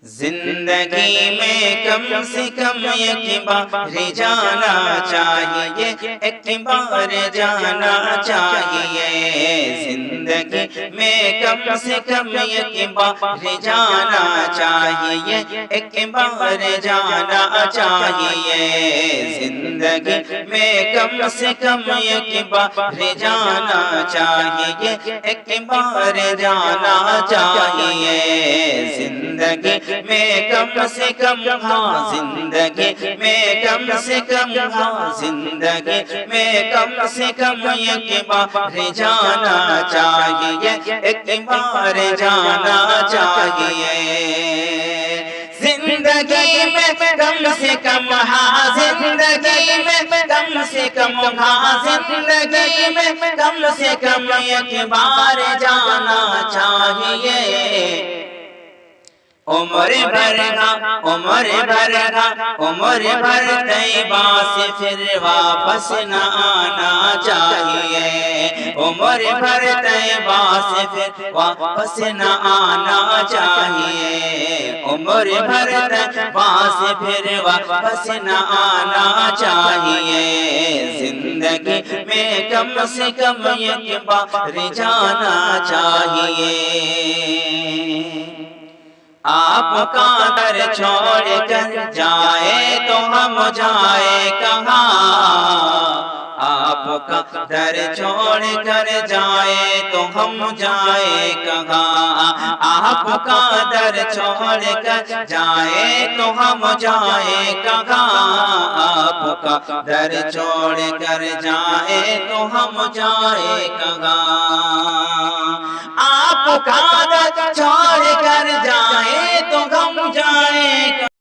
जिंदगी में कम से कम एक बार जाना चाहिए, एक बार जाना चाहिए। जिंदगी में कम से कम एक बार जाना चाहिए, एक बार जाना चाहिए। जिंदगी में कम से कम एक बार जाना चाहिए, एक बार जाना चाहिए। जिंदगी में कम से कम, हाँ जिंदगी में कम से कम, हाँ जिंदगी में कम से कम एक बार जाना चाहिए, एक बार जाना चाहिए। जिंदगी में कम से कम, हाँ जिंदगी में कम से कम, हाँ जिंदगी में कम से कम एक बार जाना चाहिए। उम्र भर तैबा से फिर वापस न आना चाहिए। उम्र भर तैबा से फिर वापस न आना चाहिए। उम्र भर तैबा से फिर वापस न आना चाहिए। जिंदगी में कम से कम एक बार जाना चाहिए। आपका दर छोड़ कर जाए तो हम जाए कहाँ? आपका दर छोड़ कर जाए तो हम जाए कहाँ? आपका दर छोड़ कर जाए तो हम जाए कहाँ? आपका दर छोड़ कर जाए तो हम जाए कहाँ? आपका दर छोड़